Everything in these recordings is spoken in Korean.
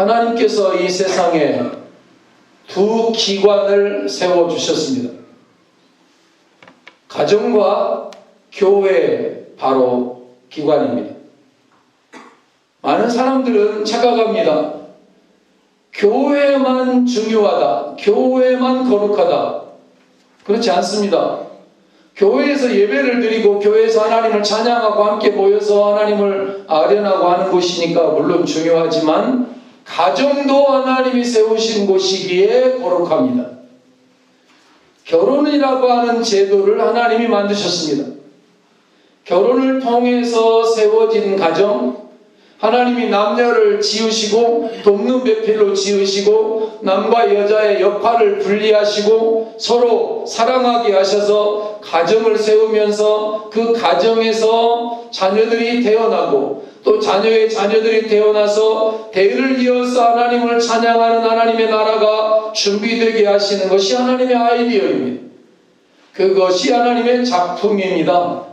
하나님께서 이 세상에 두 기관을 세워주셨습니다. 가정과 교회, 바로 기관입니다. 많은 사람들은 착각합니다. 교회만 중요하다, 교회만 거룩하다. 그렇지 않습니다. 교회에서 예배를 드리고 교회에서 하나님을 찬양하고 함께 모여서 하나님을 아련하고 하는 곳이니까 물론 중요하지만 가정도 하나님이 세우신 곳이기에 거룩합니다. 결혼이라고 하는 제도를 하나님이 만드셨습니다. 결혼을 통해서 세워진 가정, 하나님이 남녀를 지으시고 돕는 배필로 지으시고 남과 여자의 역할을 분리하시고 서로 사랑하게 하셔서 가정을 세우면서 그 가정에서 자녀들이 태어나고 또 자녀의 자녀들이 태어나서 대를 이어서 하나님을 찬양하는 하나님의 나라가 준비되게 하시는 것이 하나님의 아이디어입니다. 그것이 하나님의 작품입니다.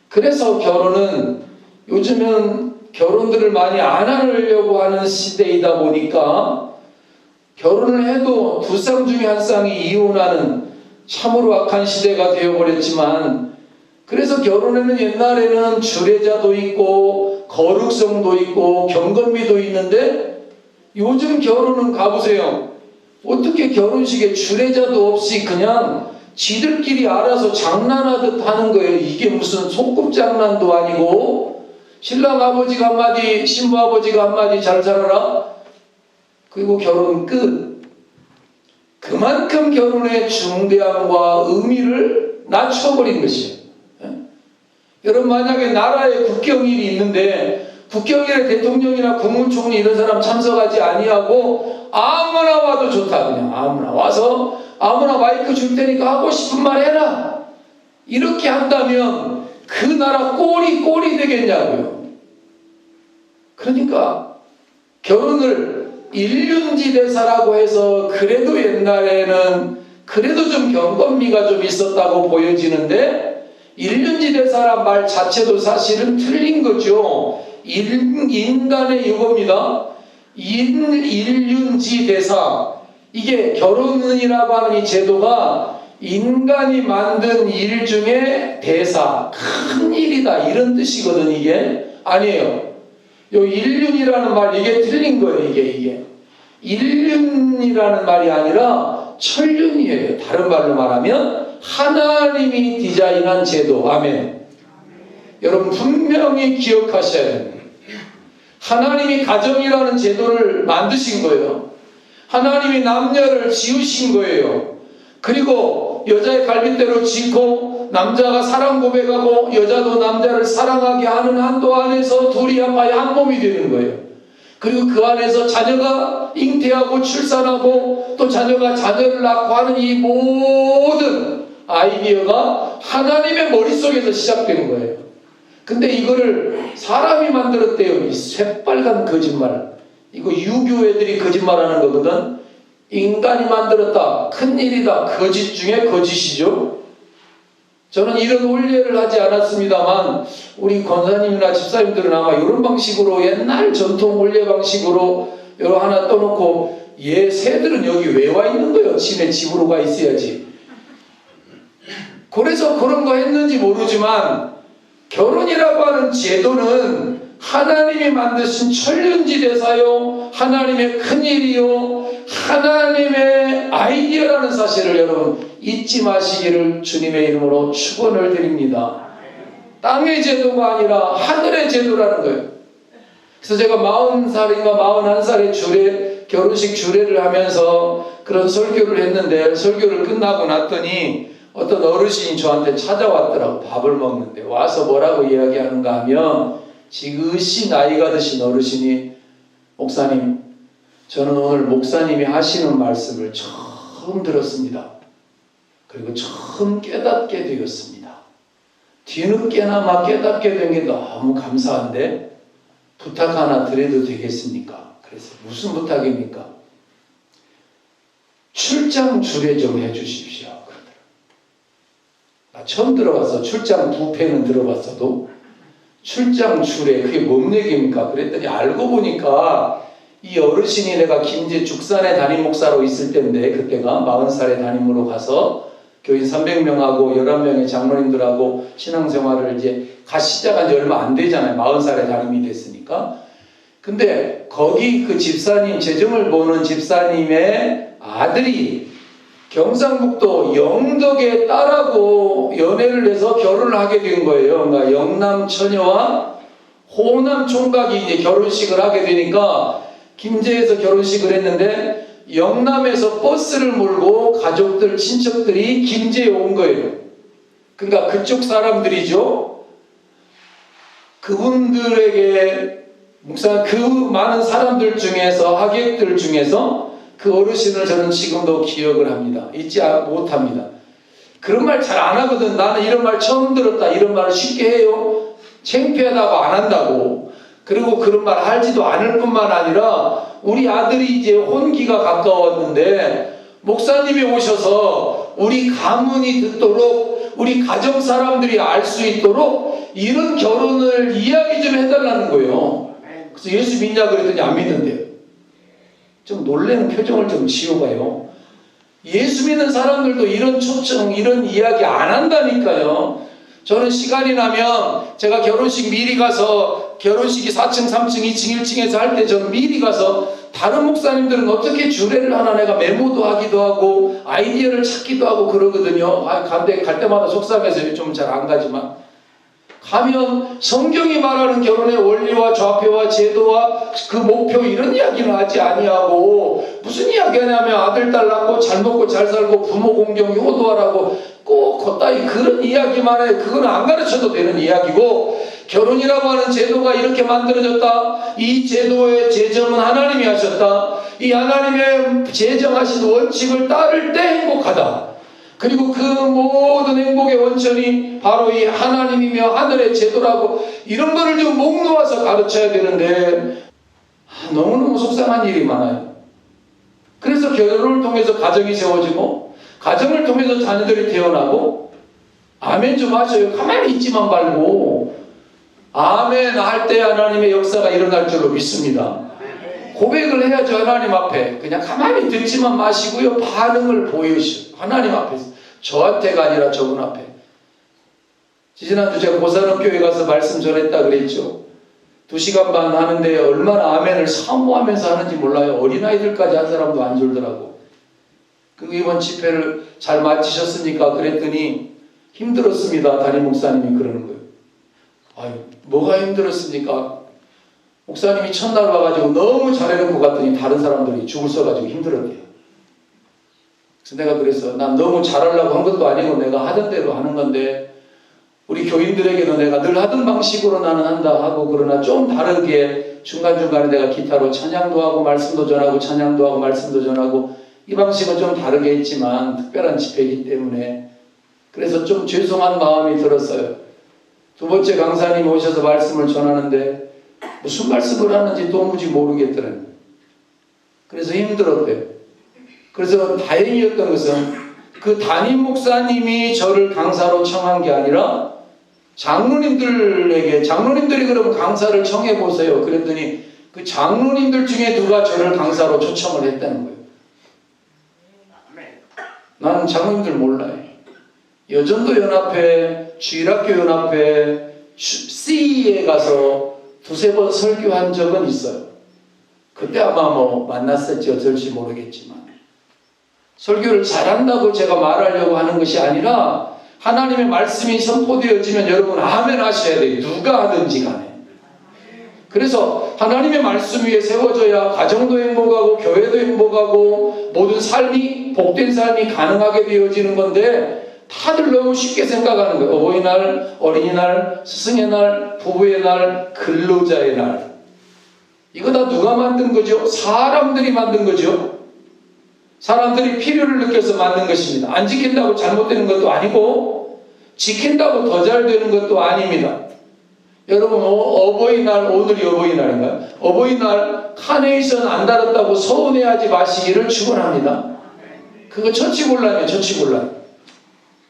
그래서 결혼은 요즘은 결혼들을 많이 안 하려고 하는 시대이다 보니까 결혼을 해도 두 쌍 중에 한 쌍이 이혼하는 참으로 악한 시대가 되어버렸지만, 그래서 결혼에는 옛날에는 주례자도 있고 거룩성도 있고 경건미도 있는데 요즘 결혼은 가보세요. 어떻게 결혼식에 주례자도 없이 그냥 지들끼리 알아서 장난하듯 하는 거예요. 이게 무슨 소꿉장난도 아니고 신랑 아버지가 한마디, 신부 아버지가 한마디 잘 살아라. 그리고 결혼 끝. 그만큼 결혼의 중대함과 의미를 낮춰버린 것이에요. 여러분, 만약에 나라에 국경일이 있는데 국경일에 대통령이나 국무총리 이런 사람 참석하지 아니하고 아무나 와도 좋다. 그냥 아무나 와서 아무나 마이크 줄 테니까 하고 싶은 말 해라. 이렇게 한다면 그 나라 꼴이 되겠냐고요. 그러니까 결혼을 일륜지대사라고 해서 그래도 옛날에는 그래도 좀 경건미가 좀 있었다고 보여지는데 일륜지대사란 말 자체도 사실은 틀린 거죠. 인간의 유고입니다. 일륜지대사, 이게 결혼이라고 하는 이 제도가 인간이 만든 일 중에 대사, 큰 일이다 이런 뜻이거든. 이게 아니에요. 요 일륜이라는 말, 이게 틀린 거예요. 이게 일륜이라는 말이 아니라 천륜이에요. 다른 말로 말하면 하나님이 디자인한 제도. 아멘. 여러분 분명히 기억하셔야 됩니다. 하나님이 가정이라는 제도를 만드신 거예요. 하나님이 남녀를 지으신 거예요. 그리고 여자의 갈빗대로 짓고 남자가 사랑 고백하고 여자도 남자를 사랑하게 하는 한도 안에서 둘이 합하여 한 몸이 되는 거예요. 그리고 그 안에서 자녀가 잉태하고 출산하고 또 자녀가 자녀를 낳고 하는 이 모든 아이디어가 하나님의 머릿속에서 시작되는 거예요. 근데 이거를 사람이 만들었대요. 이 새빨간 거짓말. 이거 유교 애들이 거짓말하는 거거든. 인간이 만들었다. 큰일이다. 거짓 중에 거짓이죠. 저는 이런 올례를 하지 않았습니다만 우리 권사님이나 집사님들은 아마 이런 방식으로 옛날 전통 올례 방식으로 이거 하나 떠놓고 얘 새들은 여기 왜 와 있는 거예요? 지네 집으로 가 있어야지. 그래서 그런 거 했는지 모르지만 결혼이라고 하는 제도는 하나님이 만드신 천륜지대사요, 하나님의 큰일이요, 하나님의 아이디어라는 사실을 여러분 잊지 마시기를 주님의 이름으로 축원을 드립니다. 땅의 제도가 아니라 하늘의 제도라는 거예요. 그래서 제가 40살인가 41살에 결혼식 주례를 하면서 그런 설교를 했는데, 설교를 끝나고 났더니 어떤 어르신이 저한테 찾아왔더라고. 밥을 먹는데 와서 뭐라고 이야기하는가 하면, 지그시 나이가 드신 어르신이, 목사님, 저는 오늘 목사님이 하시는 말씀을 처음 들었습니다. 그리고 처음 깨닫게 되었습니다. 뒤늦게나마 깨닫게 된 게 너무 감사한데 부탁 하나 드려도 되겠습니까? 그래서 무슨 부탁입니까? 출장 주례 좀 해주십시오. 그러더라고요. 나 처음 들어봐서 출장 부패는 들어봤어도 출장 주례 그게 뭔 얘기입니까? 그랬더니 알고 보니까 이 어르신이 내가 김제 죽산의 담임 목사로 있을 때인데, 그때가 40살에 담임으로 가서 교인 300명하고 11명의 장로님들하고 신앙생활을 이제 시작한 지 얼마 안 되잖아요. 40살에 담임이 됐으니까. 근데 거기 그 집사님, 재정을 보는 집사님의 아들이 경상북도 영덕의 딸하고 연애를 해서 결혼을 하게 된 거예요. 그러니까 영남 처녀와 호남 총각이 이제 결혼식을 하게 되니까 김제에서 결혼식을 했는데 영남에서 버스를 몰고 가족들, 친척들이 김제에 온 거예요. 그러니까 그쪽 사람들이죠. 그분들에게 목사, 그 많은 사람들 중에서, 하객들 중에서 그 어르신을 저는 지금도 기억을 합니다. 잊지 못합니다. 그런 말 잘 안 하거든. 나는 이런 말 처음 들었다. 이런 말을 쉽게 해요. 창피하다고 안 한다고. 그리고 그런 말 하지도 않을 뿐만 아니라 우리 아들이 이제 혼기가 가까웠는데 목사님이 오셔서 우리 가문이 듣도록, 우리 가정 사람들이 알 수 있도록 이런 결혼을 이야기 좀 해달라는 거예요. 그래서 예수 믿냐 그랬더니 안 믿는데요. 좀 놀라는 표정을 좀 지어봐요. 예수 믿는 사람들도 이런 초청, 이런 이야기 안 한다니까요. 저는 시간이 나면 제가 결혼식 미리 가서, 결혼식이 4층, 3층, 2층, 1층에서 할 때 저는 미리 가서 다른 목사님들은 어떻게 주례를 하나 내가 메모도 하기도 하고 아이디어를 찾기도 하고 그러거든요. 갈 때마다 속상해서 좀 잘 안 가지만, 가면 성경이 말하는 결혼의 원리와 좌표와 제도와 그 목표 이런 이야기는 하지 아니하고 무슨 이야기 하냐면 아들 딸 낳고 잘 먹고 잘 살고 부모 공경 효도하라고 꼭 겉다이 그런 이야기만 해. 그건 안 가르쳐도 되는 이야기고, 결혼이라고 하는 제도가 이렇게 만들어졌다. 이 제도의 제정은 하나님이 하셨다. 이 하나님의 제정하신 원칙을 따를 때 행복하다. 그리고 그 모든 행복의 원천이 바로 이 하나님이며 하늘의 제도라고, 이런 거를 좀 목 놓아서 가르쳐야 되는데 너무너무 속상한 일이 많아요. 그래서 결혼을 통해서 가정이 세워지고 가정을 통해서 자녀들이 태어나고, 아멘 좀 하셔요. 가만히 있지만 말고 아멘 할 때 하나님의 역사가 일어날 줄로 믿습니다. 고백을 해야죠. 하나님 앞에. 그냥 가만히 듣지만 마시고요, 반응을 보여주시오. 하나님 앞에서. 저한테가 아니라 저분 앞에. 지난주 제가 고산업교회 가서 말씀 전했다 그랬죠. 2시간 반 하는데 얼마나 아멘을 사모하면서 하는지 몰라요. 어린아이들까지 한 사람도 안 졸더라고. 그 이번 집회를 잘 마치셨습니까? 그랬더니 힘들었습니다. 담임 목사님이 그러는 거예요. 아유, 뭐가 힘들었습니까? 목사님이 첫날 와가지고 너무 잘해놓고 갔더니 다른 사람들이 죽을 써가지고 힘들었대요. 그래서 내가 그래서 난 너무 잘하려고 한 것도 아니고 내가 하던 대로 하는 건데, 우리 교인들에게도 내가 늘 하던 방식으로 나는 한다 하고, 그러나 좀 다르게 중간중간에 내가 기타로 찬양도 하고 말씀도 전하고 찬양도 하고 말씀도 전하고, 이 방식은 좀 다르게 했지만 특별한 집회이기 때문에 그래서 좀 죄송한 마음이 들었어요. 두 번째 강사님 오셔서 말씀을 전하는데 무슨 말씀을 하는지 도무지 모르겠더라고요. 그래서 힘들었대요. 그래서 다행이었던 것은 그 담임 목사님이 저를 강사로 청한 게 아니라 장로님들이 그러면 강사를 청해 보세요. 그랬더니 그 장로님들 중에 누가 저를 강사로 초청을 했다는 거예요. 나는 장로님들 몰라요. 여전도 연합회, 주일학교 연합회, C에 가서 2-3번 설교한 적은 있어요. 그때 아마 만났을지 어쩔지 모르겠지만, 설교를 잘한다고 제가 말하려고 하는 것이 아니라 하나님의 말씀이 선포되어지면 여러분 아멘 하셔야 돼요. 누가 하든지 간에. 그래서 하나님의 말씀 위에 세워져야 가정도 행복하고 교회도 행복하고 모든 삶이, 복된 삶이 가능하게 되어지는 건데, 다들 너무 쉽게 생각하는 거예요. 어버이날, 어린이날, 스승의 날, 부부의 날, 근로자의 날. 이거 다 누가 만든 거죠? 사람들이 만든 거죠. 사람들이 필요를 느껴서 만든 것입니다. 안 지킨다고 잘못되는 것도 아니고 지킨다고 더 잘 되는 것도 아닙니다. 여러분, 어버이날, 오늘이 어버이날인가요? 어버이날 카네이션 안 달았다고 서운해하지 마시기를 축원합니다. 그거 처치곤란이에요. 처치곤란.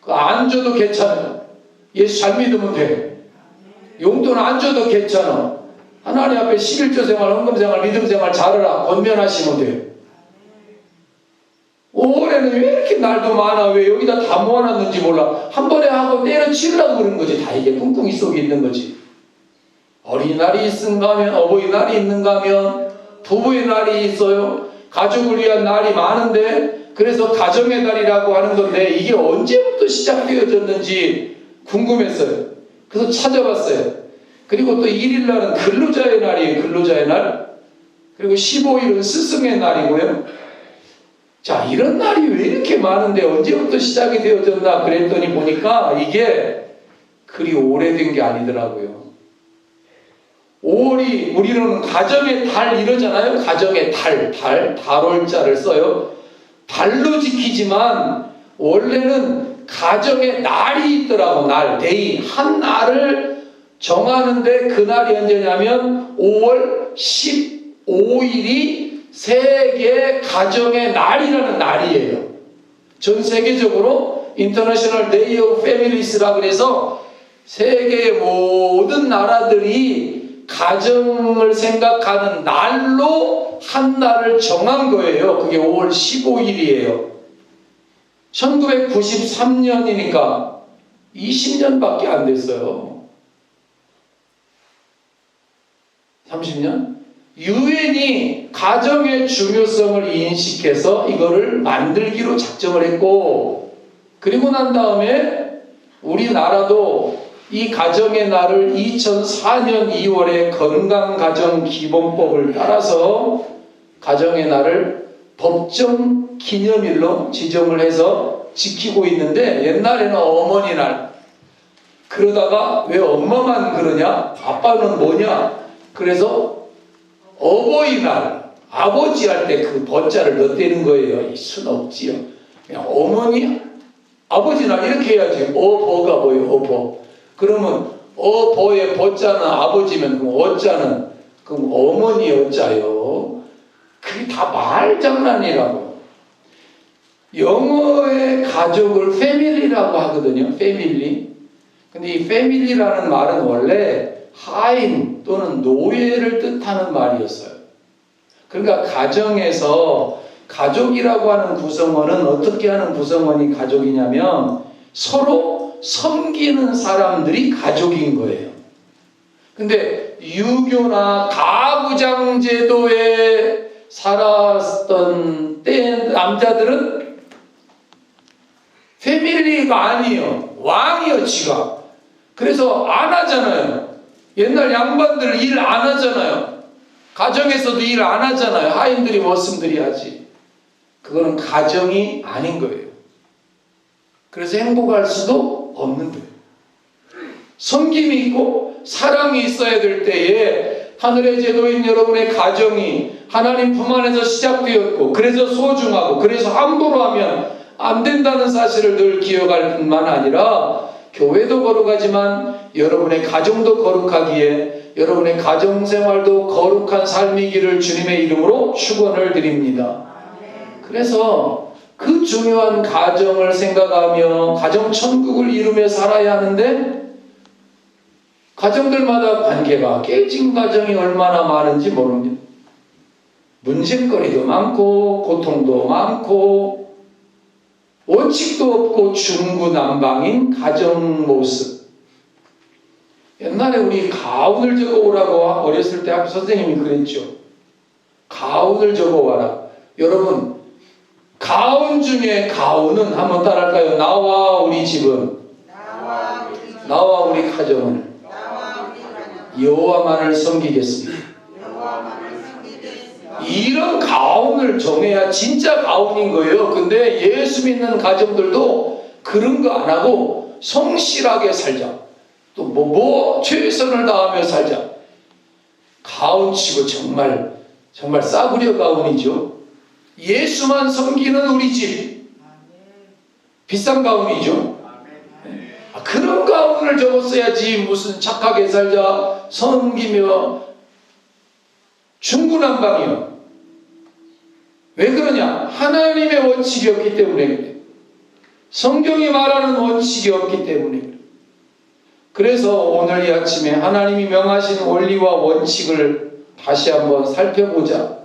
그거 안 줘도 괜찮아요. 예수 잘 믿으면 돼. 용돈 안 줘도 괜찮아. 하나님 앞에 11조 생활, 헌금 생활, 믿음 생활 잘하라 권면하시면 돼요. 5월에는 왜 이렇게 날도 많아? 왜 여기다 다 모아놨는지 몰라. 한 번에 하고 때려치우려고 그러는 거지. 다 이게 꿍꿍이 속에 있는 거지. 어린이날이 있는가 하면, 어버이날이 있는가 하면, 부부의 날이 있어요. 가족을 위한 날이 많은데, 그래서 가정의 날이라고 하는 건데, 이게 언제부터 시작되어졌는지 궁금했어요. 그래서 찾아봤어요. 그리고 또 1일 날은 근로자의 날이에요. 근로자의 날. 그리고 15일은 스승의 날이고요. 자, 이런 날이 왜 이렇게 많은데 언제부터 시작이 되어졌나 그랬더니 보니까 이게 그리 오래된 게 아니더라고요. 5월이 우리는 가정의 달 이러잖아요. 가정의 달월자를 써요. 달로 지키지만 원래는 가정의 날이 있더라고. 날, 데이. 한 날을 정하는데 그 날이 언제냐면 5월 15일이 세계 가정의 날이라는 날이에요. 전 세계적으로 인터내셔널 데이 오브 패밀리스라 그래서 세계의 모든 나라들이 가정을 생각하는 날로 한 날을 정한 거예요. 그게 5월 15일이에요. 1993년이니까 20년밖에 안 됐어요. 30년? 유엔이 가정의 중요성을 인식해서 이거를 만들기로 작정을 했고, 그리고 난 다음에 우리나라도 이 가정의 날을 2004년 2월에 건강가정기본법을 따라서 가정의 날을 법정 기념일로 지정을 해서 지키고 있는데, 옛날에는 어머니 날, 그러다가 왜 엄마만 그러냐? 아빠는 뭐냐? 그래서 어버이날, 아버지 할 때 그 버자를 넣대는 거예요. 이 순 없지요. 그냥 어머니, 아버지 날 이렇게 해야지. 어버가 뭐예요? 어버. 그러면 어버의 버자는 아버지면 그럼 어자는 그럼 어머니 어자요. 그게 다 말장난이라고. 영어의 가족을 패밀리라고 하거든요. 패밀리. 근데 이 패밀리라는 말은 원래 하인 또는 노예를 뜻하는 말이었어요. 그러니까 가정에서 가족이라고 하는 구성원은 어떻게 하는 구성원이 가족이냐면 서로 섬기는 사람들이 가족인 거예요. 근데 유교나 가부장 제도에 살았던 때 남자들은 패밀리가 아니에요. 왕이요, 지가. 그래서 안 하잖아요. 옛날 양반들 일 안 하잖아요. 가정에서도 일 안 하잖아요. 하인들이 머슴들이 하지. 그거는 가정이 아닌 거예요. 그래서 행복할 수도 없는 거예요. 섬김이 있고 사랑이 있어야 될 때에 하늘의 제도인 여러분의 가정이 하나님 품 안에서 시작되었고, 그래서 소중하고, 그래서 함부로 하면 안 된다는 사실을 늘 기억할 뿐만 아니라 교회도 거룩하지만 여러분의 가정도 거룩하기에 여러분의 가정생활도 거룩한 삶이기를 주님의 이름으로 축원을 드립니다. 그래서 그 중요한 가정을 생각하며 가정천국을 이루며 살아야 하는데, 가정들마다 관계가 깨진 가정이 얼마나 많은지 모릅니다. 문제거리도 많고 고통도 많고 원칙도 없고 중구난방인 가정 모습. 옛날에 우리 가운을 적어오라고 어렸을 때 학교 선생님이 그랬죠. 가운을 적어와라. 여러분, 가운 중에 가운은 한번 따라할까요? 나와 우리 집은, 나와 우리 가정은 여호와만을 섬기겠습니다. 이런 가운을 정해야 진짜 가운인 거예요. 근데 예수 믿는 가정들도 그런 거 안 하고 성실하게 살자. 또 최선을 다하며 살자. 가운치고 정말 싸구려 가운이죠. 예수만 섬기는 우리 집. 비싼 가운이죠. 그런 가운을 적었어야지. 무슨 착하게 살자, 섬기며 중구난방이요. 왜 그러냐? 하나님의 원칙이 없기 때문에 그래. 성경이 말하는 원칙이 없기 때문에 그래. 그래서 오늘 이 아침에 하나님이 명하신 원리와 원칙을 다시 한번 살펴보자.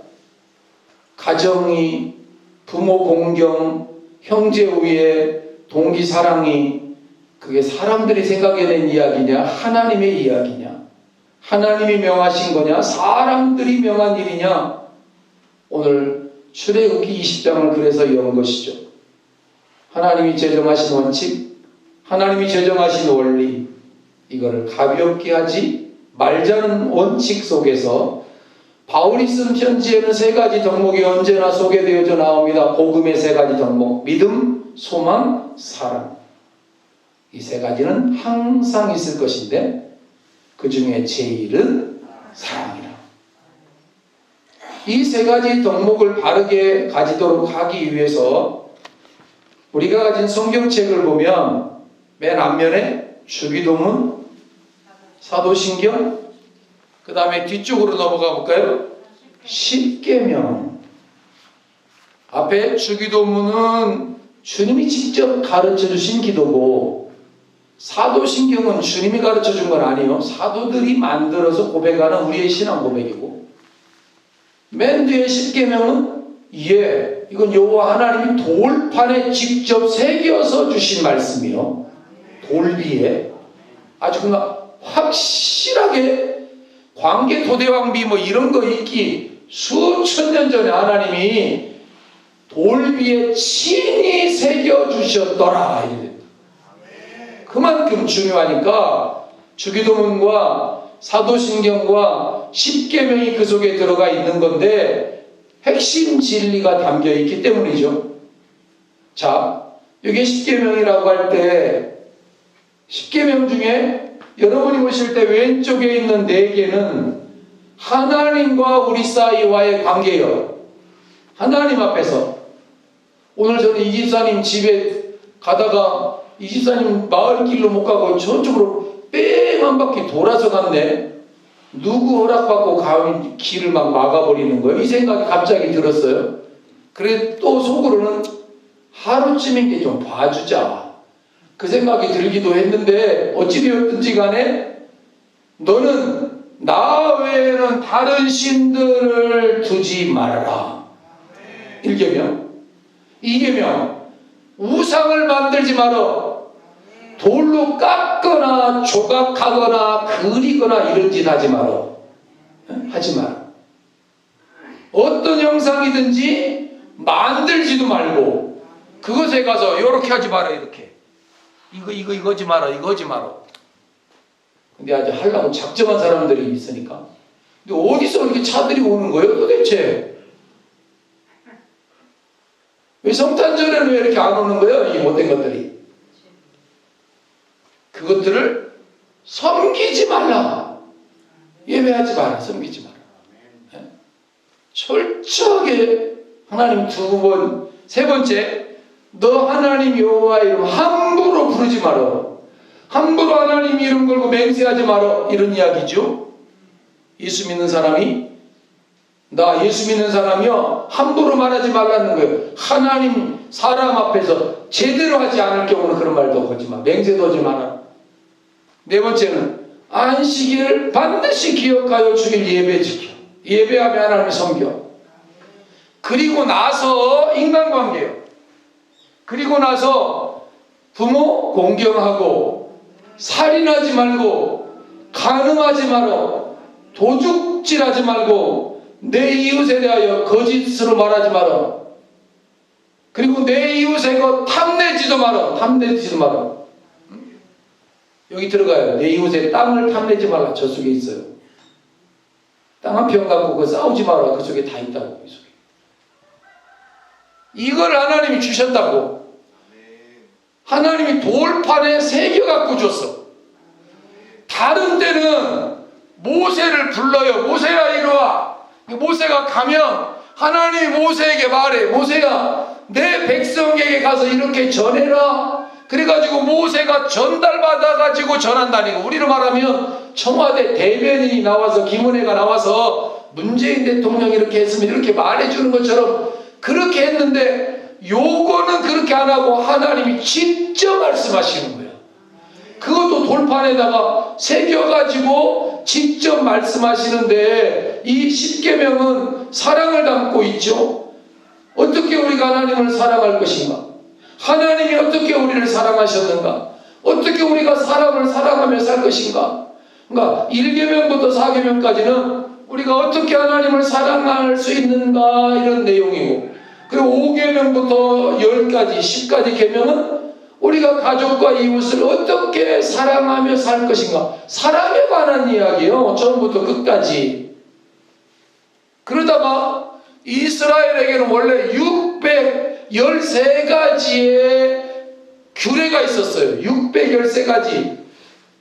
가정이, 부모 공경, 형제 우애, 동기 사랑이 그게 사람들이 생각해낸 이야기냐, 하나님의 이야기냐, 하나님이 명하신 거냐, 사람들이 명한 일이냐. 오늘 출애굽기 20장을 그래서 연 것이죠. 하나님이 제정하신 원칙, 하나님이 제정하신 원리, 이거를 가볍게 하지 말자는 원칙 속에서 바울이 쓴 편지에는 세 가지 덕목이 언제나 소개되어져 나옵니다. 복음의 세 가지 덕목, 믿음, 소망, 사랑. 이 세 가지는 항상 있을 것인데 그 중에 제일은 사랑이라. 이 세 가지 덕목을 바르게 가지도록 하기 위해서 우리가 가진 성경책을 보면 맨 앞면에 주기도문, 사도신경, 그 다음에 뒤쪽으로 넘어가 볼까요? 십계명. 앞에 주기도문은 주님이 직접 가르쳐 주신 기도고, 사도신경은 주님이 가르쳐 준 건 아니에요. 사도들이 만들어서 고백하는 우리의 신앙 고백이고, 맨 뒤에 십계명은 이건 여호와 하나님이 돌판에 직접 새겨서 주신 말씀이요. 돌 위에 아주 그냥 확실하게 광개 토대왕비 뭐 이런 거 있기 수천 년 전에 하나님이 돌 위에 친히 새겨 주셨더라. 그만큼 중요하니까 주기도문과 사도신경과 십계명이 그 속에 들어가 있는 건데 핵심 진리가 담겨 있기 때문이죠. 자, 이게 십계명이라고 할 때 십계명 중에 여러분이 보실 때 왼쪽에 있는 4개는 하나님과 우리 사이와의 관계예요. 하나님 앞에서. 오늘 저는 이 집사님 집에 가다가 이 집사님 마을길로 못 가고 저쪽으로 뺑 한 바퀴 돌아서 갔네. 누구 허락받고 가면 길을 막 막아버리는 거예요. 이 생각이 갑자기 들었어요. 그래 또 속으로는 하루쯤인 게 좀 봐주자. 그 생각이 들기도 했는데 어찌되었든지 간에 너는 나 외에는 다른 신들을 두지 말아라. 1계명. 2계명. 우상을 만들지 마라. 돌로 깎거나 조각하거나 그리거나 이런 짓 하지 마라. 하지 마라. 어떤 형상이든지 만들지도 말고 그것에 가서 이렇게 하지 마라. 이렇게 이거 하지 마라. 이거 하지 마라. 근데 아주 하려고 작정한 사람들이 있으니까. 근데 어디서 이렇게 차들이 오는 거예요 도대체? 왜 성탄절에는 왜 이렇게 안 오는 거예요? 이 못된 것들이. 그것들을 섬기지 말라. 예배하지 마라. 섬기지 마라. 네? 철저하게 하나님 2번, 3번째, 너 하나님 여호와 이름 함부로 부르지 마라. 함부로 하나님 이름 걸고 맹세하지 마라. 이런 이야기죠. 예수 믿는 사람이 나 예수 믿는 사람이요 함부로 말하지 말라는 거예요. 하나님 사람 앞에서 제대로 하지 않을 경우는 그런 말도 하지 마. 맹세도 하지 마라. 4번째는 안식일을 반드시 기억하여 주길 예배 지켜. 예배하며 하나님을 섬겨. 그리고 나서 인간관계요. 그리고 나서 부모 공경하고 살인하지 말고 간음하지 말어. 도둑질하지 말고 내 이웃에 대하여 거짓으로 말하지 마라. 그리고 내 이웃의 것 탐내지도 마라. 탐내지도 마라. 여기 들어가요. 내 이웃의 땅을 탐내지 말라. 저 속에 있어요. 땅 한 평 갖고 그거 싸우지 마라. 그 속에 다 있다고. 그 속에. 이걸 하나님이 주셨다고. 하나님이 돌판에 새겨 갖고 줬어. 다른 때는 모세를 불러요. 모세야 이리 와. 모세가 가면 하나님이 모세에게 말해. 모세야 내 백성에게 가서 이렇게 전해라. 그래가지고 모세가 전달받아가지고 전한다니까. 우리로 말하면 청와대 대변인이 나와서 김은혜가 나와서 문재인 대통령이 이렇게 했으면 이렇게 말해주는 것처럼 그렇게 했는데 요거는 그렇게 안 하고 하나님이 직접 말씀하시는 거예요. 그것도 돌판에다가 새겨가지고 직접 말씀하시는데 이 십계명은 사랑을 담고 있죠. 어떻게 우리가 하나님을 사랑할 것인가? 하나님이 어떻게 우리를 사랑하셨는가? 어떻게 우리가 사람을 사랑하며 살 것인가? 그러니까 1계명부터 4계명까지는 우리가 어떻게 하나님을 사랑할 수 있는가 이런 내용이고, 그리고 5계명부터 10까지 10까지 계명은 우리가 가족과 이웃을 어떻게 사랑하며 살 것인가, 사랑에 관한 이야기요. 처음부터 끝까지. 그러다가 이스라엘에게는 원래 613가지의 규례가 있었어요. 613가지.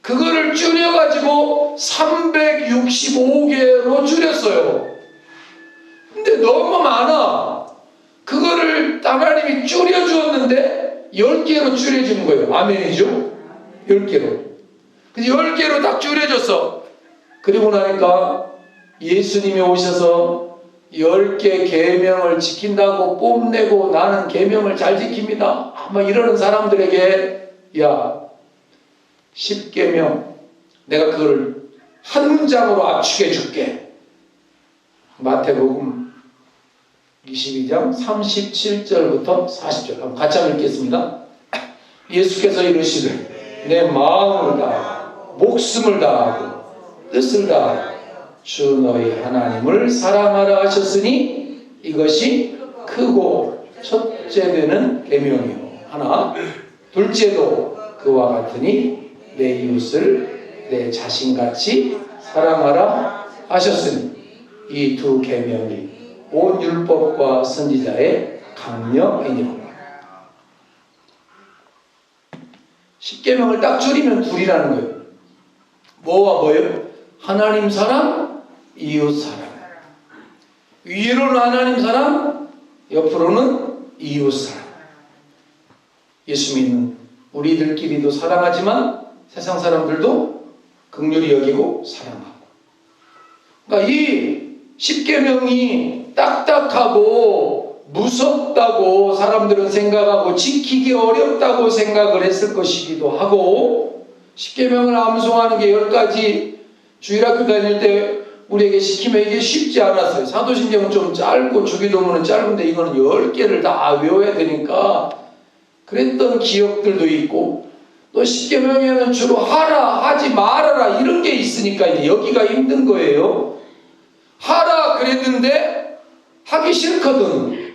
그거를 줄여가지고 365개로 줄였어요. 근데 너무 많아. 그거를 하나님이 줄여주었는데 10개로 줄여준 거예요. 아멘이죠? 10개로. 그래서 10개로 딱 줄여줬어. 그리고 나니까 예수님이 오셔서 10개 계명을 지킨다고 뽐내고 나는 계명을 잘 지킵니다. 아마 이러는 사람들에게 야, 10계명 내가 그걸 한 문장으로 압축해 줄게. 마태복음 22장 37절부터 40절 한번 같이 한번 읽겠습니다. 예수께서 이르시되 내 마음을 다하고 목숨을 다하고 뜻을 다하고 주 너희 하나님을 사랑하라 하셨으니 이것이 크고 첫째 되는 계명이요 하나, 둘째도 그와 같으니 내 이웃을 내 자신같이 사랑하라 하셨으니 이 두 계명이 온 율법과 선지자의 강령이니라. 10계명을 딱 줄이면 둘이라는 거예요. 뭐와 뭐예요? 하나님 사랑, 이웃 사랑. 위로는 하나님 사랑, 옆으로는 이웃 사랑. 예수 믿는 우리들끼리도 사랑하지만 세상 사람들도 긍휼히 여기고 사랑하고. 그러니까 이 10계명이 딱딱하고 무섭다고 사람들은 생각하고 지키기 어렵다고 생각을 했을 것이기도 하고, 10계명을 암송하는 게 10가지 주일학교 다닐 때 우리에게 시키면 이게 쉽지 않았어요. 사도신경은 좀 짧고 주기도문은 짧은데 이거는 10개를 다 외워야 되니까 그랬던 기억들도 있고, 또 10계명에는 주로 하라, 하지 말아라 이런 게 있으니까 이제 여기가 힘든 거예요. 하라 그랬는데 하기 싫거든.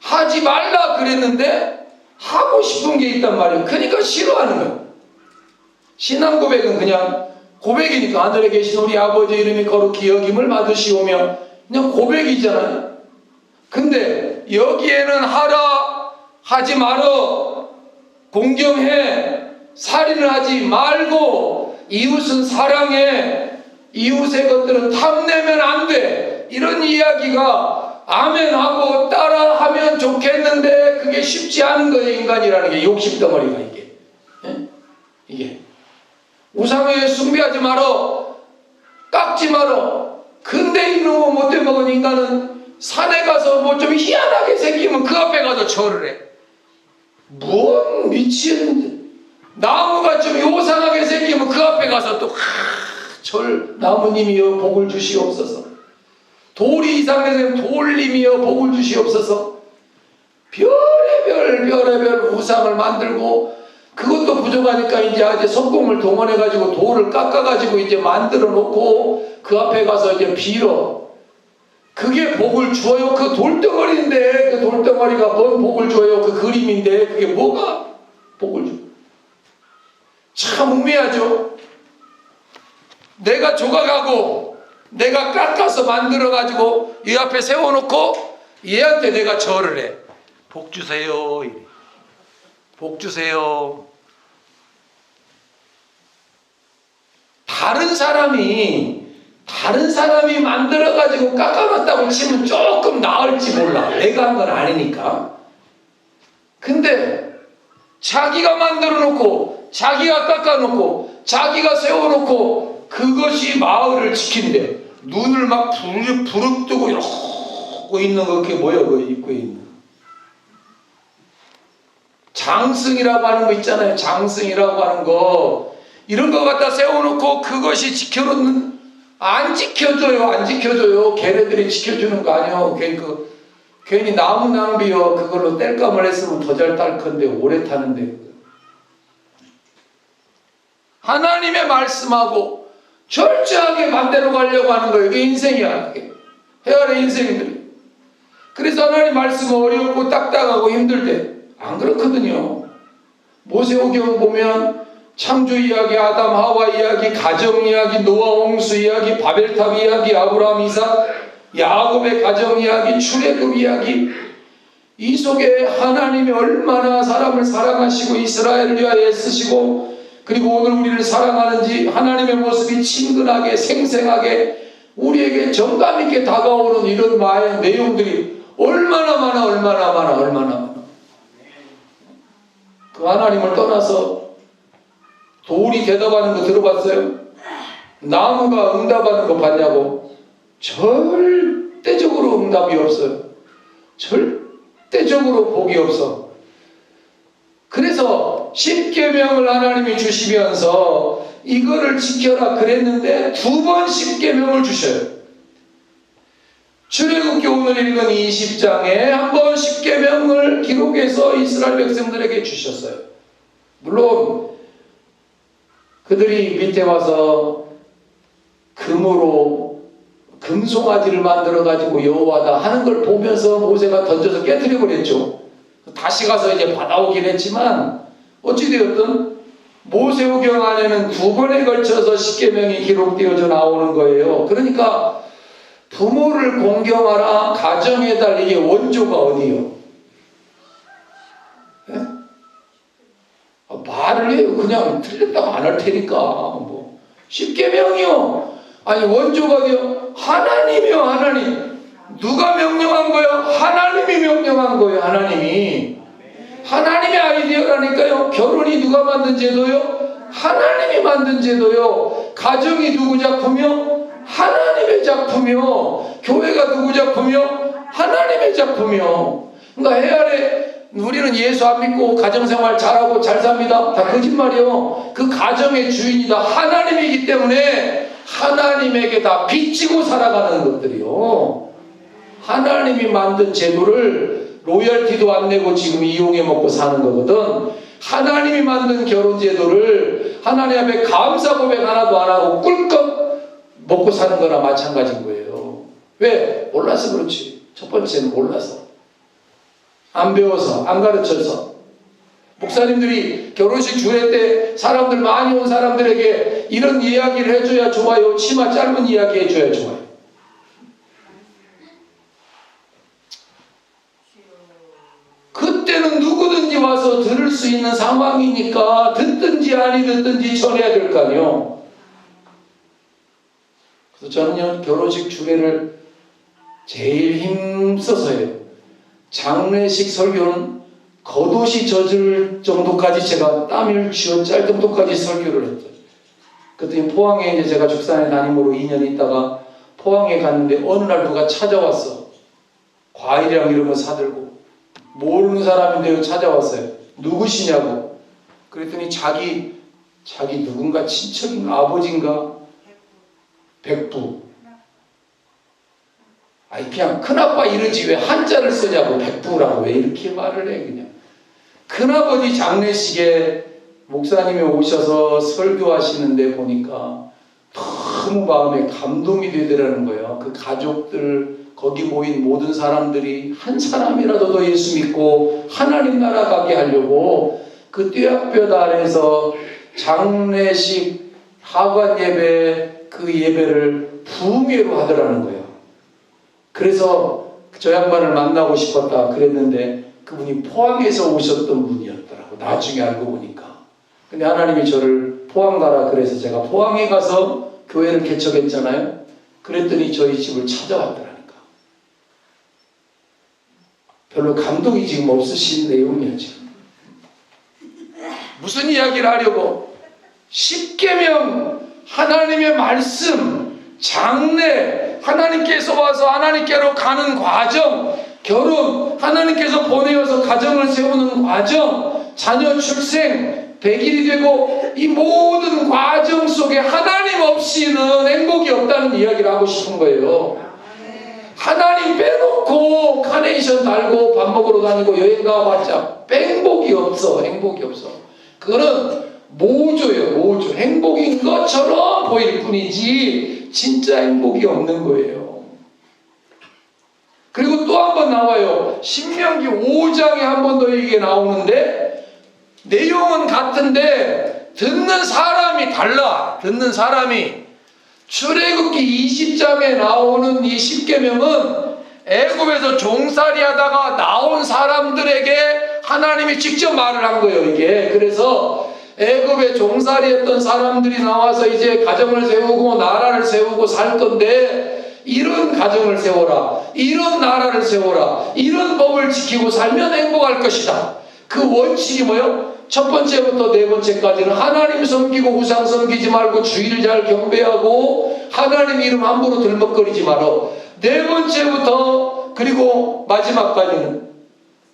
하지 말라 그랬는데 하고 싶은 게 있단 말이에요. 그러니까 싫어하는 거예요. 신앙 고백은 그냥 고백이니까 하늘에 계신 우리 아버지 이름이 거룩히 여김을 받으시오며 그냥 고백이잖아요. 근데 여기에는 하라, 하지 말어, 공경해, 살인을 하지 말고, 이웃은 사랑해, 이웃의 것들은 탐내면 안 돼, 이런 이야기가 아멘하고 따라하면 좋겠는데 그게 쉽지 않은 거예요. 인간이라는 게 욕심덩어리가 이게. 예? 이게 우상에 숭배하지 말어, 깎지 말어. 근데 이놈의 못돼 먹은 인간은 산에 가서 뭐 좀 희한하게 생기면 그 앞에 가서 절을 해. 뭔 미친 나무가 좀 요상하게 생기면 그 앞에 가서 또 절 나무님이여 복을 주시옵소서. 돌이 이상하게 생기면 돌님이여 복을 주시옵소서. 별의별 우상을 만들고, 그것도 부족하니까 이제 석공을 동원해가지고 돌을 깎아가지고 이제 만들어 놓고 그 앞에 가서 이제 빌어. 그게 복을 주어요? 그 돌덩어리인데, 그 돌덩어리가 뭔 복을 줘요? 그 그림인데 그게 뭐가 복을 줘? 참 우매하죠. 내가 조각하고 내가 깎아서 만들어가지고 이 앞에 세워놓고 얘한테 내가 절을 해. 복 주세요. 복 주세요. 다른 사람이 만들어가지고 깎아놨다고 치면 조금 나을지 몰라. 내가 한 건 아니니까. 근데 자기가 만들어놓고 자기가 깎아놓고 자기가 세워놓고 그것이 마을을 지킨대. 눈을 막 부릅뜨고 이러고 있는 거 그게 뭐야? 그거 입고 있는. 장승이라고 하는 거 있잖아요. 장승이라고 하는 거. 이런 거 갖다 세워놓고 그것이 결혼은 안 지켜줘요. 안 지켜줘요. 걔네들이 지켜주는 거 아니에요. 괜히 나무 낭비요. 그걸로 땔감을 했으면 더 잘 딸 건데 오래 타는데. 하나님의 말씀하고 철저하게 반대로 가려고 하는 거예요. 이게 인생이야. 그게. 헤아려 인생들이. 그래서 하나님 말씀은 어렵고 딱딱하고 힘들 때 안 그렇거든요. 모세오경 보면 창조 이야기, 아담 하와 이야기, 가정 이야기, 노아 홍수 이야기, 바벨탑 이야기, 아브라함 이삭, 야곱의 가정 이야기, 출애굽 이야기, 이 속에 하나님이 얼마나 사람을 사랑하시고 이스라엘을 위하여 애쓰시고 그리고 오늘 우리를 사랑하는지 하나님의 모습이 친근하게 생생하게 우리에게 정감있게 다가오는 이런 내용들이 얼마나 많아. 그 하나님을 떠나서 돌이 대답하는 거 들어봤어요? 나무가 응답하는 거 봤냐고? 절대적으로 응답이 없어요. 절대적으로 복이 없어. 그래서 십계명을 하나님이 주시면서 이거를 지켜라 그랬는데 두 번 십계명을 주셔요. 출애굽기 오늘 읽은 20장에 한 번 십계명을 기록해서 이스라엘 백성들에게 주셨어요. 물론 그들이 밑에 와서 금으로 금송아지를 만들어 가지고 여호와다 하는 걸 보면서 모세가 던져서 깨뜨려 버렸죠. 다시 가서 이제 받아오긴 했지만 어찌되었든 모세오경 안에는 두 번에 걸쳐서 십계명이 기록되어져 나오는 거예요. 그러니까 부모를 공경하라 가정에 달리기 원조가 어디요? 예? 말을 해요. 그냥 틀렸다고 안 할 테니까. 뭐 십계명이요. 아니 원조가 어디요? 하나님이요. 하나님. 누가 명령한 거예요? 하나님이 명령한 거예요. 하나님이. 하나님의 아이디어라니까요. 결혼이 누가 만든 제도요? 하나님이 만든 제도요. 가정이 누구 작품이요? 하나님의 작품이요. 교회가 누구 작품이요? 하나님의 작품이요. 그러니까 헤아래 우리는 예수 안 믿고 가정생활 잘하고 잘 삽니다. 다 거짓말이요. 그 가정의 주인이 다 하나님이기 때문에 하나님에게 다 빚지고 살아가는 것들이요. 하나님이 만든 제도를 로열티도 안 내고 지금 이용해 먹고 사는 거거든. 하나님이 만든 결혼 제도를 하나님 앞에 감사 고백 하나도 안 하고 꿀꺽 먹고 사는 거나 마찬가지인 거예요. 왜? 몰라서 그렇지. 첫 번째는 몰라서. 안 배워서, 안 가르쳐서. 목사님들이 결혼식 주례 때 사람들 많이 온 사람들에게 이런 이야기를 해줘야 좋아요. 치마 짧은 이야기 해줘야 좋아요. 그때는 누구든지 와서 들을 수 있는 상황이니까 듣든지 아니 듣든지 전해야 될 거 아니에요. 그래서 저는요 결혼식 주례를 제일 힘써서 해요. 장례식 설교는 겉옷이 젖을 정도까지 제가 땀을 쥐어짤 정도까지 설교를 했죠. 그랬더니 포항에 이제 제가 죽산에 담임으로 2년 있다가 포항에 갔는데 어느 날 누가 찾아왔어. 과일이랑 이런 거 사들고 모르는 사람인데요 찾아왔어요. 누구시냐고. 그랬더니 자기 누군가 친척인가 아버지인가 백부. 아니 그냥 큰아빠 이러지 왜 한자를 쓰냐고. 백부라고 왜 이렇게 말을 해. 그냥 큰아버지 장례식에 목사님이 오셔서 설교하시는데 보니까 너무 마음에 감동이 되더라는 거예요. 그 가족들 거기 모인 모든 사람들이 한 사람이라도 더 예수 믿고 하나님 나라 가게 하려고 그 뙤약볕 아래서 장례식 하관 예배 그 예배를 부흥회로 하더라는 거예요. 그래서 저 양반을 만나고 싶었다 그랬는데 그분이 포항에서 오셨던 분이었더라고. 나중에 알고 보니까. 근데 하나님이 저를 포항 가라 그래서 제가 포항에 가서 교회를 개척했잖아요. 그랬더니 저희 집을 찾아왔더라니까. 별로 감동이 지금 없으신 내용이에요 지금. 무슨 이야기를 하려고? 십계명 하나님의 말씀 장례 하나님께서 와서 하나님께로 가는 과정 결혼 하나님께서 보내어서 가정을 세우는 과정 자녀 출생 100일이 되고 이 모든 과정 속에 하나님 없이는 행복이 없다는 이야기를 하고 싶은 거예요. 하나님 빼놓고 카네이션 달고 밥 먹으러 다니고 여행 가봤자 행복이 없어. 행복이 없어. 그거는 모조예요. 모조. 행복인 것처럼 보일 뿐이지 진짜 행복이 없는 거예요. 그리고 또 한 번 나와요. 신명기 5장에 한 번 더 이게 나오는데 내용은 같은데 듣는 사람이 달라. 듣는 사람이. 출애굽기 20장에 나오는 이 10계명은 애굽에서 종살이 하다가 나온 사람들에게 하나님이 직접 말을 한 거예요. 이게. 그래서 애굽에 종살이 했던 사람들이 나와서 이제 가정을 세우고 나라를 세우고 살 건데 이런 가정을 세워라. 이런 나라를 세워라. 이런 법을 지키고 살면 행복할 것이다. 그 원칙이 뭐예요? 첫 번째부터 네 번째까지는 하나님 섬기고 우상 섬기지 말고 주의를 잘 경배하고 하나님 이름 함부로 들먹거리지 마라. 네 번째부터 그리고 마지막까지는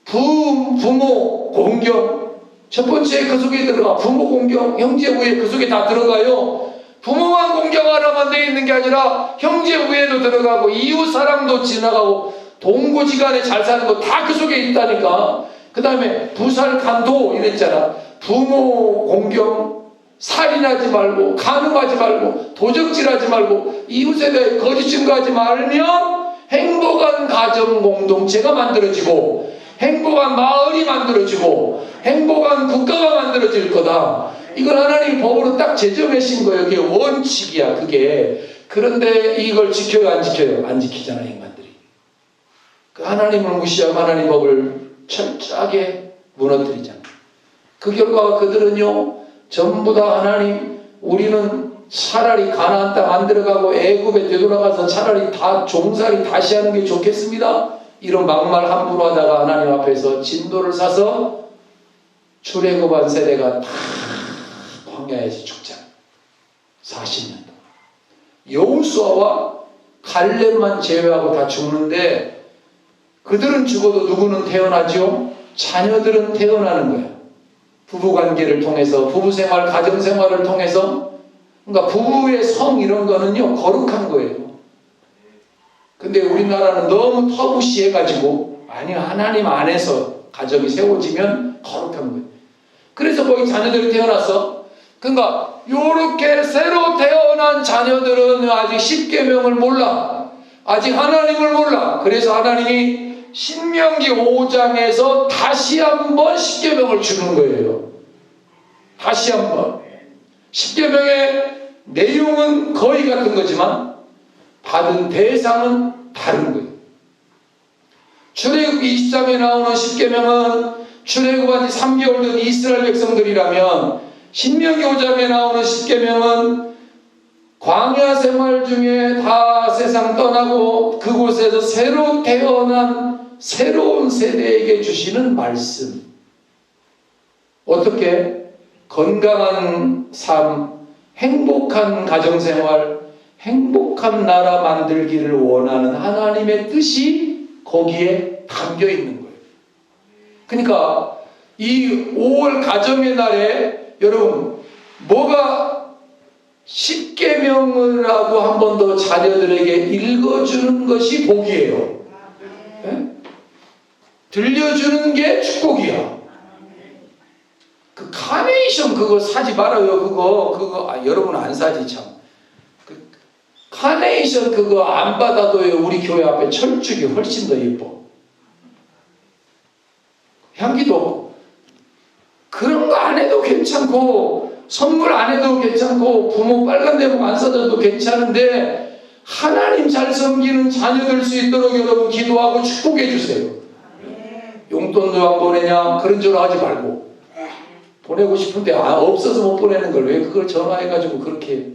부모 공경. 첫 번째 그 속에 들어가. 부모 공경, 형제 우애 그 속에 다 들어가요. 부모만 공경하라만 되어 있는 게 아니라 형제 우애도 들어가고 이웃 사랑도 지나가고 동고지간에 잘 사는 거 다 그 속에 있다니까. 그 다음에 부살간도 이랬잖아. 부모 공경, 살인하지 말고 간음하지 말고 도적질하지 말고 이웃에 대해 거짓 증거하지 말면 행복한 가정 공동체가 만들어지고 행복한 마을이 만들어지고 행복한 국가가 만들어질 거다. 이걸 하나님이 법으로 딱 제정하신 거예요. 그게 원칙이야. 그게. 그런데 이걸 지켜요 안 지켜요? 안 지키잖아 인간들이. 그 하나님을 무시하고 하나님 법을 철저하게 무너뜨리잖아. 그 결과 그들은요 전부 다 하나님 우리는 차라리 가나안 땅 안 들어가고 애굽에 되돌아가서 차라리 다 종살이 다시 하는 게 좋겠습니다. 이런 막말 함부로 하다가 하나님 앞에서 진도를 사서 출애굽한 세대가 다 광야에서 죽잖아. 40년 동안. 여호수아와 갈렙만 제외하고 다 죽는데 그들은 죽어도 누구는 태어나죠? 자녀들은 태어나는 거야. 부부관계를 통해서 부부생활, 가정생활을 통해서. 그러니까 부부의 성 이런 거는요 거룩한 거예요. 근데 우리나라는 너무 터부시해가지고 아니 하나님 안에서 가정이 세워지면 거룩한 거예요. 그래서 거기 자녀들이 태어났어. 그러니까 요렇게 새로 태어난 자녀들은 아직 10계명을 몰라. 아직 하나님을 몰라. 그래서 하나님이 신명기 5장에서 다시 한번 10계명을 주는 거예요. 다시 한번. 10계명의 내용은 거의 같은 거지만 받은 대상은 다른 거예요. 출애굽기 20장에 나오는 10계명은 출애굽한 지 3개월 된 이스라엘 백성들이라면 신명기 5장에 나오는 10계명은 광야 생활 중에 다 세상 떠나고 그곳에서 새로 태어난 새로운 세대에게 주시는 말씀. 어떻게? 건강한 삶, 행복한 가정생활, 행복한 나라 만들기를 원하는 하나님의 뜻이 거기에 담겨 있는 거예요. 그러니까 이 5월 가정의 날에 여러분 뭐가 10계명을 하고 한 번 더 자녀들에게 읽어주는 것이 복이에요. 네? 들려주는 게 축복이야. 그 카네이션 그거 사지 말아요. 그거 여러분 안 사지 참. 그 카네이션 그거 안 받아도요 우리 교회 앞에 철쭉이 훨씬 더 예뻐. 향기도 없고. 그런 거 안 해도 괜찮고 선물 안 해도 괜찮고 부모 빨간 대목 안 사줘도 괜찮은데 하나님 잘 섬기는 자녀 될 수 있도록 여러분 기도하고 축복해 주세요. 용돈도 안 보내냐 그런 줄 하지 말고 보내고 싶은데 없어서 못 보내는 걸 왜 그걸 전화해가지고 그렇게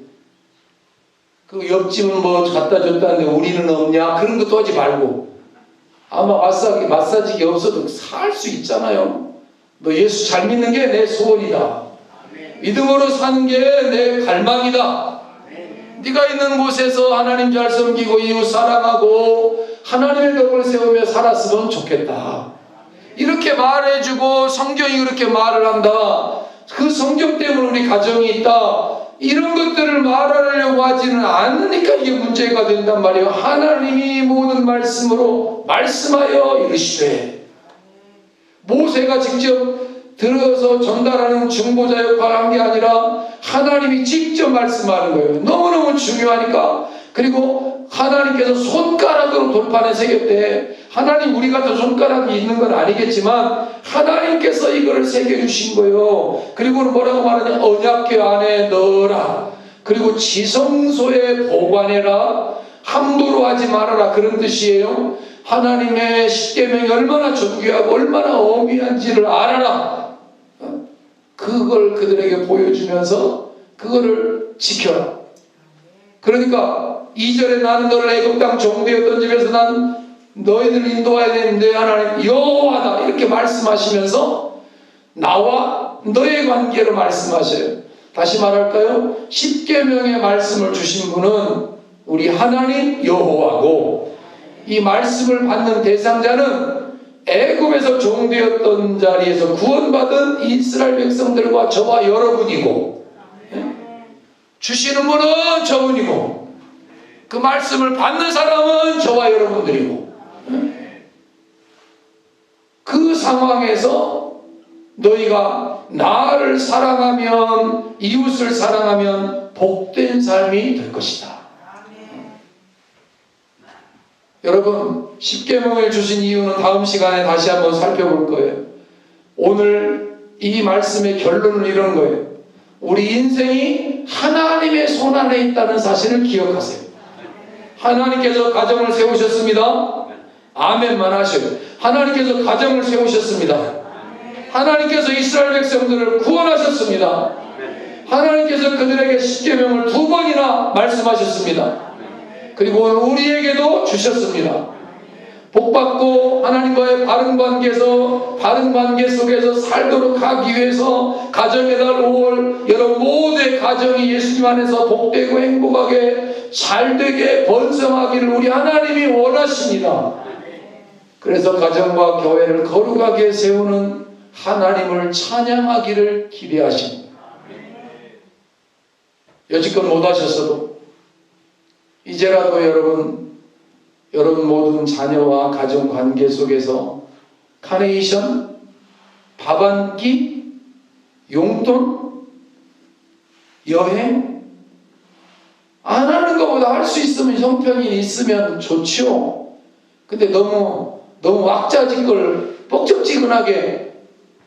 그 옆집은 뭐 갖다 줬다는데 우리는 없냐 그런 것도 하지 말고 아마 마사지기 없어도 살 수 있잖아요. 너 예수 잘 믿는 게 내 소원이다. 믿음으로 사는 게 내 갈망이다. 네가 있는 곳에서 하나님 잘 섬기고 이웃 사랑하고 하나님의 덕을 세우며 살았으면 좋겠다. 이렇게 말해주고 성경이 그렇게 말을 한다. 그 성경 때문에 우리 가정이 있다. 이런 것들을 말하려고 하지는 않으니까 이게 문제가 된단 말이에요. 하나님이 모든 말씀으로 말씀하여 이르시되, 모세가 직접 들어서 전달하는 중보자 역할을 한 게 아니라 하나님이 직접 말씀하는 거예요. 너무너무 중요하니까. 그리고 하나님께서 손가락으로 돌판에 새겼대. 하나님 우리 같은 손가락이 있는 건 아니겠지만 하나님께서 이거를 새겨주신 거예요. 그리고는 뭐라고 말하냐? 언약궤 안에 넣어라. 그리고 지성소에 보관해라. 함부로 하지 말아라. 그런 뜻이에요. 하나님의 십계명이 얼마나 존귀하고 얼마나 어미한지를 알아라. 그걸 그들에게 보여주면서 그거를 지켜라. 그러니까 2절에 나는 너를 애굽 땅 종되었던 집에서 난 너희들을 인도해야 되는데 하나님 여호와다 이렇게 말씀하시면서 나와 너의 관계로 말씀하셔요. 다시 말할까요? 십계명의 말씀을 주신 분은 우리 하나님 여호와고, 이 말씀을 받는 대상자는 애굽에서 종되었던 자리에서 구원받은 이스라엘 백성들과 저와 여러분이고, 주시는 분은 저분이고, 그 말씀을 받는 사람은 저와 여러분들이고, 그 상황에서 너희가 나를 사랑하면, 이웃을 사랑하면 복된 삶이 될 것이다. 여러분, 십계명을 주신 이유는 다음 시간에 다시 한번 살펴볼 거예요. 오늘 이 말씀의 결론은 이런 거예요. 우리 인생이 하나님의 손 안에 있다는 사실을 기억하세요. 하나님께서 가정을 세우셨습니다. 아멘만 하셔요. 하나님께서 가정을 세우셨습니다. 하나님께서 이스라엘 백성들을 구원하셨습니다. 하나님께서 그들에게 십계명을 2번이나 말씀하셨습니다. 그리고 오늘 우리에게도 주셨습니다. 복받고 하나님과의 바른 관계 속에서 살도록 하기 위해서 가정의 달 5월 여러분 모두의 가정이 예수님 안에서 복되고 행복하게 잘되게 번성하기를 우리 하나님이 원하십니다. 그래서 가정과 교회를 거룩하게 세우는 하나님을 찬양하기를 기대하십니다. 여지껏 못하셨어도 이제라도 여러분 모든 자녀와 가정 관계 속에서 카네이션, 밥 한 끼, 용돈, 여행 안 하는 것보다 할 수 있으면 형편이 있으면 좋지요. 근데 너무 왁자지껄 뻑적지근하게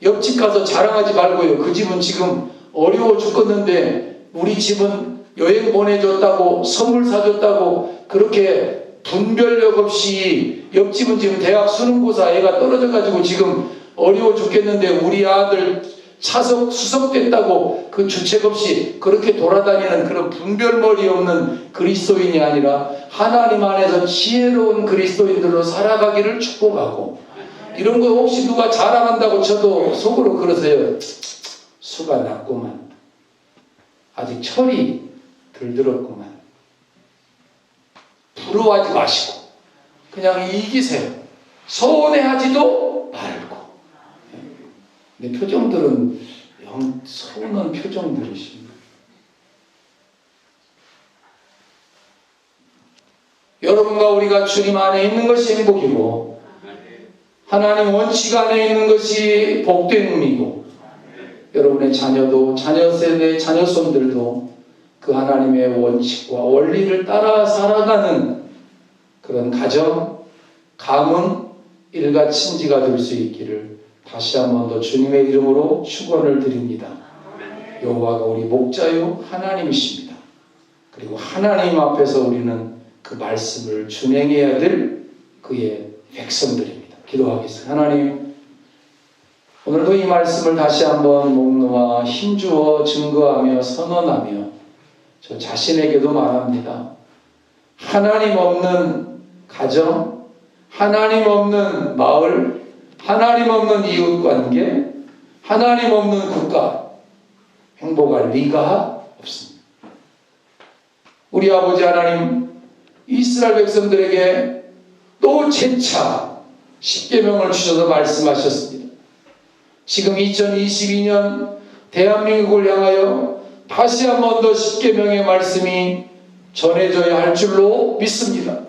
옆집 가서 자랑하지 말고요. 그 집은 지금 어려워 죽겠는데 우리 집은 여행 보내줬다고 선물 사줬다고 그렇게 분별력 없이, 옆집은 지금 대학 수능고사 애가 떨어져가지고 지금 어려워 죽겠는데 우리 아들 차석 수석됐다고 그 주책 없이 그렇게 돌아다니는 그런 분별머리 없는 그리스도인이 아니라 하나님 안에서 지혜로운 그리스도인들로 살아가기를 축복하고, 이런 거 혹시 누가 자랑한다고 쳐도 속으로 그러세요. 수가 낮구만. 아직 철이 덜 들었구만. 부러워하지 마시고 그냥 이기세요. 서운해하지도 말고. 근데 표정들은 영 서운한 표정들이십니다. 여러분과 우리가 주님 안에 있는 것이 행복이고 하나님 원칙 안에 있는 것이 복됨이고, 여러분의 자녀도 자녀 세대 자녀손들도 그 하나님의 원칙과 원리를 따라 살아가는 그런 가정, 가문, 일가 친지가 될 수 있기를 다시 한 번 더 주님의 이름으로 축원을 드립니다. 여호와가 우리 목자요 하나님이십니다. 그리고 하나님 앞에서 우리는 그 말씀을 준행해야 될 그의 백성들입니다. 기도하겠습니다. 하나님, 오늘도 이 말씀을 다시 한번 목놓아 힘주어 증거하며 선언하며 저 자신에게도 말합니다. 하나님 없는 가정, 하나님 없는 마을, 하나님 없는 이웃관계, 하나님 없는 국가 행복할 리가 없습니다. 우리 아버지 하나님, 이스라엘 백성들에게 또 재차 십계명을 주셔서 말씀하셨습니다. 지금 2022년 대한민국을 향하여 다시 한 번 더 십계명의 말씀이 전해져야 할 줄로 믿습니다.